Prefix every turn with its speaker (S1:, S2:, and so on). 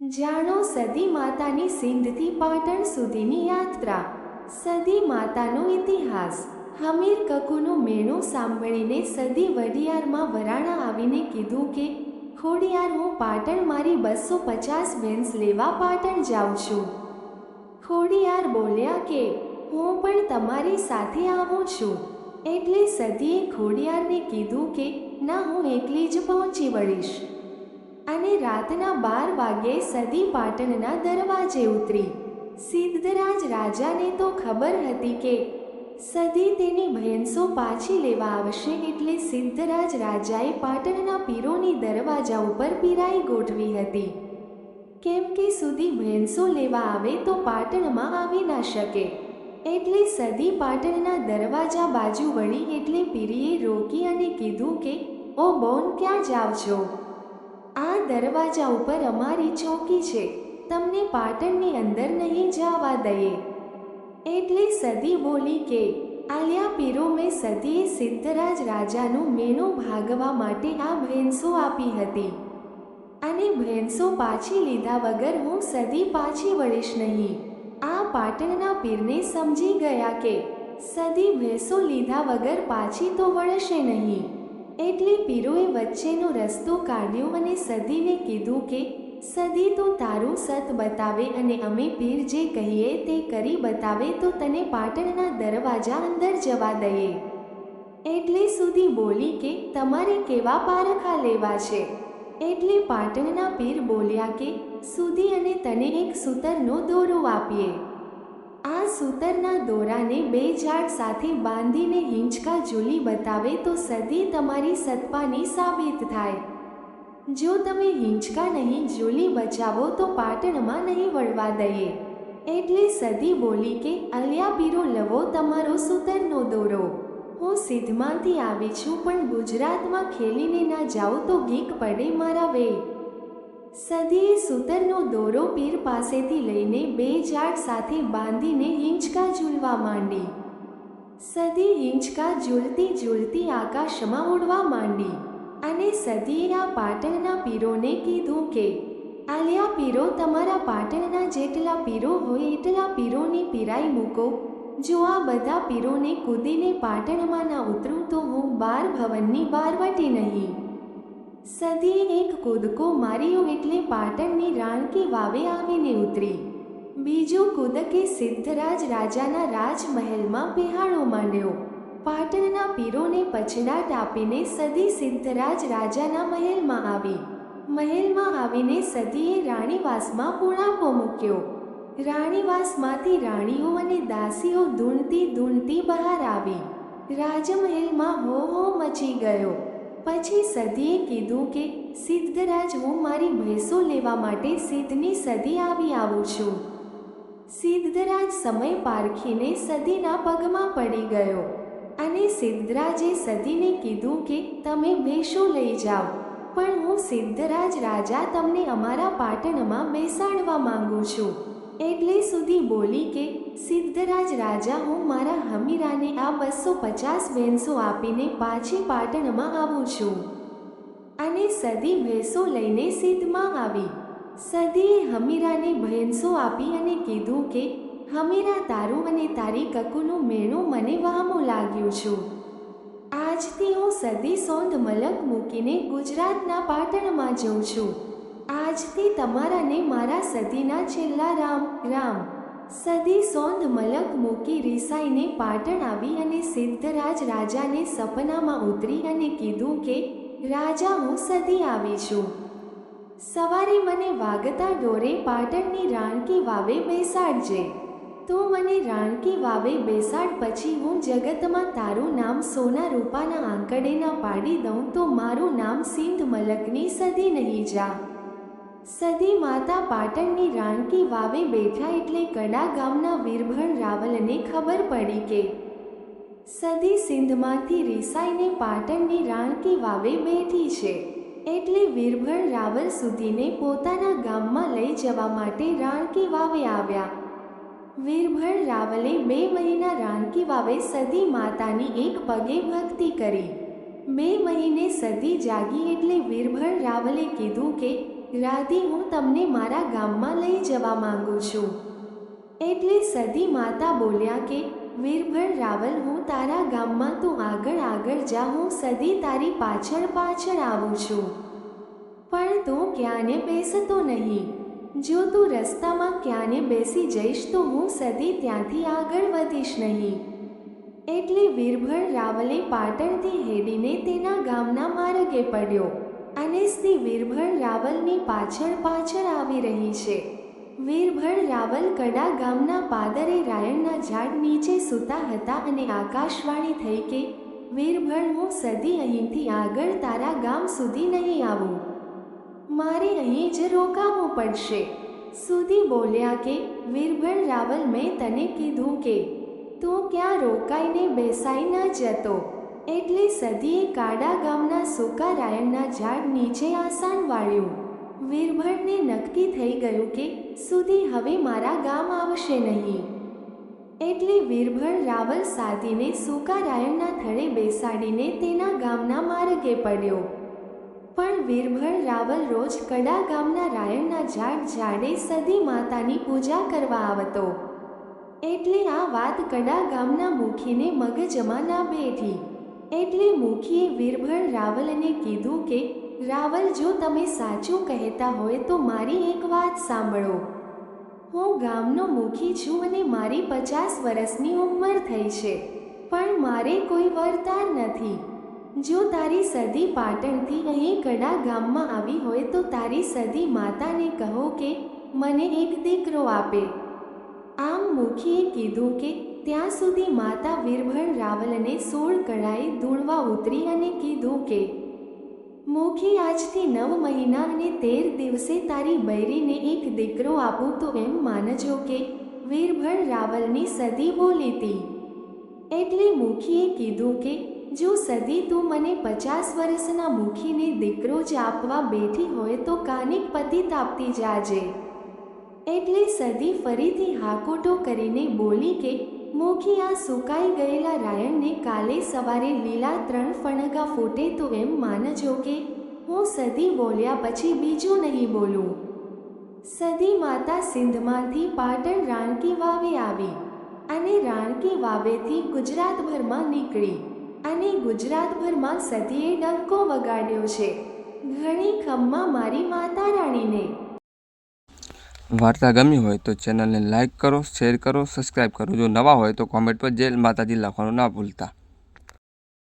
S1: જાણો સદી માતાની સિંધથી પાટણ સુધીની યાત્રા। સદી માતાનો ઇતિહાસ। હમીર કકુનું મેણું સાંભળીને સદી વડિયારમાં વરાણા આવીને કીધું કે ખોડિયાર, હું પાટણ મારી 250 ભેંસ લેવા પાટણ જાઉં છું। ખોડિયાર બોલ્યા કે હું પણ તમારી સાથે આવું છું। એટલે સદીએ ખોડિયારને કીધું કે ના, હું એકલી જ પહોંચી વળીશ। અને રાતના 12 વાગ્યે સદી પાટણના દરવાજે ઉતરી। સિદ્ધરાજ રાજાને તો ખબર હતી કે સદી તેની ભેંસો પાછી લેવા આવશે, એટલે સિદ્ધરાજ રાજાએ પાટણના પીરોની દરવાજા ઉપર પીરાઈ ગોઠવી હતી, કેમ કે સુધી ભેંસો લેવા આવે તો પાટણમાં આવી ના શકે। એટલે સદી પાટણના દરવાજા બાજુ વળી, એટલે પીરીએ રોકી અને કીધું કે ઓ બોન, ક્યાં જાવ છો? આ દરવાજા ઉપર અમારી ચોકી છે, તમને પાટણની અંદર નહીં જવા દઈએ। એટલે સદી બોલી કે આલ્યા પીરો, મેં સદીએ સિદ્ધરાજ રાજાનું મેણું ભાગવા માટે આ ભેંસો આપી હતી, અને ભેંસો પાછી લીધા વગર હું સદી પાછી વળીશ નહીં। આ પાટણના પીરને સમજી ગયા કે સદી ભેંસો લીધા વગર પાછી તો વળશે નહીં। એટલે પીરોએ વચ્ચેનો રસ્તો કાઢ્યો અને સદીને કીધું કે સદી, તું તારું સત બતાવે અને અમે પીર જે કહીએ તે કરી બતાવે તો તને પાટણના દરવાજા અંદર જવા દઈએ। એટલે સુધી બોલી કે તમારે કેવા પારખા લેવા છે? એટલે પાટણના પીર બોલ્યા કે સુધી અને તને એક સૂતરનો દોરો આપીએ। આ સૂતરના દોરાને 2 ઝાડ સાથે બાંધીને હિંચકા ઝૂલી બતાવે તો સદી તમારી સત્પાની સાબિત થાય। જો તમે હિંચકા નહીં ઝૂલી બચાવો તો પાટણમાં નહીં વળવા દઈએ। એટલે સદી બોલી કે અલ્યા પીરો, લવો તમારો સૂતરનો દોરો। હું સિદ્ધમાંથી આવી છું, પણ ગુજરાતમાં ખેલીને ના જાઉં તો ગીક પડે મારા વેય। સદીએ સૂતરનો દોરો પીર પાસેથી લઈને 2 ઝાડ સાથે બાંધીને હિંચકા ઝૂલવા માંડી। સદી હિંચકા ઝૂલતી ઝૂલતી આકાશમાં ઉડવા માંડી, અને સદીએ આ પાટણના પીરોને કીધું કે આલ્યા પીરો, તમારા પાટણના જેટલા પીરો હોય એટલા પીરોની પીરાઈ મૂકો। જો આ બધા પીરોને કૂદીને પાટણમાં ના ઉતરું તો હું 12 ભવનની બારવટી નહીં। સદીએ એક કૂદકો માર્યો એટલે પાટણની રાણકી વાવે આવીને ઉતરી। બીજો કૂદકે સિદ્ધરાજ રાજાના રાજમહેલમાં બેહાડો માંડ્યો। પાટણના પીરોને પછડાટ આપીને સદી સિદ્ધરાજ રાજાના મહેલમાં આવી। મહેલમાં આવીને સદીએ રાણીવાસમાં પૂણાકો મૂક્યો। રાણીવાસમાંથી રાણીઓ અને દાસીઓ ધૂણતી ધૂણતી બહાર આવી। રાજમહેલમાં હો હો મચી ગયો। પછી સદીએ કીધું કે સિદ્ધરાજ, હું મારી ભેંસો લેવા માટે સિદ્ધની સદી આવું છું। સિદ્ધરાજ સમય પારખીને સદીના પગમાં પડી ગયો, અને સિદ્ધરાજે સદીને કીધું કે તમે ભેંસો લઈ જાઓ, પણ હું સિદ્ધરાજ રાજા તમને અમારા પાટણમાં બેસાડવા માંગુ છું। એટલે સુધી બોલી કે સિદ્ધરાજ રાજા, હું મારા હમીરાને આ 250 ભેંસો આપીને પાછી પાટણમાં આવું છું। અને સદી ભેંસો લઈને સિદ્ધમાં આવી। સદીએ હમીરાને ભેંસો આપી અને કીધું કે હમીરા, તારું અને તારી કકુનું મેણું મને વહામું લાગ્યું છું। આજથી હું સદી સોંધ મલક મૂકીને ગુજરાતના પાટણમાં જઉં છું। આજથી તમારાને મારા સદીના છેલ્લા રામ રામ। સદી સોંધ મલક મૂકી રીસાઈને પાટણ આવી અને સિદ્ધરાજ રાજાને સપનામાં ઉતરી અને કીધું કે રાજા, હું સદી આવી છું। સવારે મને વાગતા ઢોરે પાટણની રાણકી વાવે બેસાડજે। તું મને રાણકી વાવે બેસાડ, પછી હું જગતમાં તારું નામ સોના રૂપાના આંકડે ના પાડી દઉં તો મારું નામ સિંધ મલકની સદી નહીં જા। સદી માતા પાટણની રાણકી વાવે બેઠા એટલે કડા ગામના વીરભણ રાવલને ખબર પડી કે સદી સિંધમાંથી રીસાઈને પાટણની રાણકી વાવે બેઠી છે। એટલે વીરભણ રાવલ સુધીને પોતાના ગામમાં લઈ જવા માટે રાણકી વાવે આવ્યા। વીરભણ રાવલે 2 મહિના રાણકી વાવે સદી માતાની એક પગે ભક્તિ કરી। 2 મહિને સદી જાગી એટલે વીરભણ રાવલે કીધું કે રાધી, હું તમને મારા ગામમાં લઈ જવા માંગુ છું. એટલે સદી માતા બોલ્યા કે, વીરભર રાવલ, હું તારા ગામમાં, તું આગળ આગળ જા, હું સદી તારી પાછળ પાછળ આવું છું. પણ તું ક્યાંને બેસતો નહીં. જો તું રસ્તામાં ક્યાંને બેસી જઈશ તો હું સદી ત્યાંથી આગળ વધીશ નહીં. એટલે વીરભર રાવલે પાટણથી હેડીને તેના ગામના માર્ગે પડ્યો અને સદી વીરભર રાવલની પાછળ પાછળ આવી રહી છે. વીરભર રાવલ કડા ગામના પાદરે રાયણના ઝાડ નીચે સૂતા હતા અને આકાશવાણી થઈ કે, વીરભર, હું સદી અહીંથી આગળ તારા ગામ સુધી નહીં આવું. મારે અહીં જ રોકાવું પડશે. સુધી બોલ્યા કે, વીરભર રાવલ, મેં તને કીધું કે તું ક્યાં રોકાઈને બેસાઈ ન જતો. એટલે સદીએ કાડા ગામના સૂકા રાયણના ઝાડ નીચે આસાન વાળ્યું. વીરભરને નક્કી થઈ ગયું કે સુધી હવે મારા ગામ આવશે નહીં. એટલે વીરભર રાવલ સાધીને સૂકા રાયણના થડે બેસાડીને તેના ગામના માર્ગે પડ્યો. પણ વીરભર રાવલ રોજ કડા ગામના રાયણના ઝાડે સદી માતાની પૂજા કરવા આવતો. એટલે આ વાત કડા ગામના મુખીને મગજમાં ના બેઠી. એટલે મુખીએ વીરભર રાવલને કીધું કે, રાવલ, જો તમે સાચું કહેતા હોય તો મારી એક વાત સાંભળો. હું ગામનો મુખી છું અને મારી 50 વર્ષની ઉંમર થઈ છે, પણ મારે કોઈ વરદાન નથી. જો તારી સદી પાટણથી અહીં કડા ગામમાં આવી હોય તો તારી સદી માતાને કહો કે મને એક દીકરો આપે. આમ મુખીએ કીધું કે ત્યાં સુધી માતા વીરભર રાવલને 16 કળાએ ધૂણવા ઉતરી અને કીધું કે, મુખી, આજથી 9 મહિના અને 13 દિવસે તારી બૈરીને એક દીકરો આપું તો એમ માનજો કે વીરભર રાવલની સદી બોલીતી. એટલે મુખીએ કીધું કે જો સદી તું મને 50 વર્ષના મુખીને દીકરો જ આપવા બેઠી હોય તો કાનિક પતિત આપતી જાજે. એટલે સદી ફરીથી હાકોટો કરીને બોલી કે, મુખી, આ સુકાઈ ગયેલા રાયણને કાલે સવારે લીલા 3 ફણગા ફૂટે તો એમ માનજો કે હું સદી બોલ્યા પછી બીજું નહીં બોલું. સદી માતા સિંધમાંથી પાટણ રાણકી વાવે આવી અને રાણકી વાવેથી ગુજરાતભરમાં નીકળી અને ગુજરાતભરમાં સદીએ ડંકો વગાડ્યો છે, ઘણી ખમ્મા મારી માતા રાણીને.
S2: વાર્તા ગમી હોય તો ચેનલને લાઇક કરો, શેર કરો, સબસ્ક્રાઈબ કરો. જો નવા હોય તો કોમેન્ટ પર જય માતાજી લખવાનું ના ભૂલતા.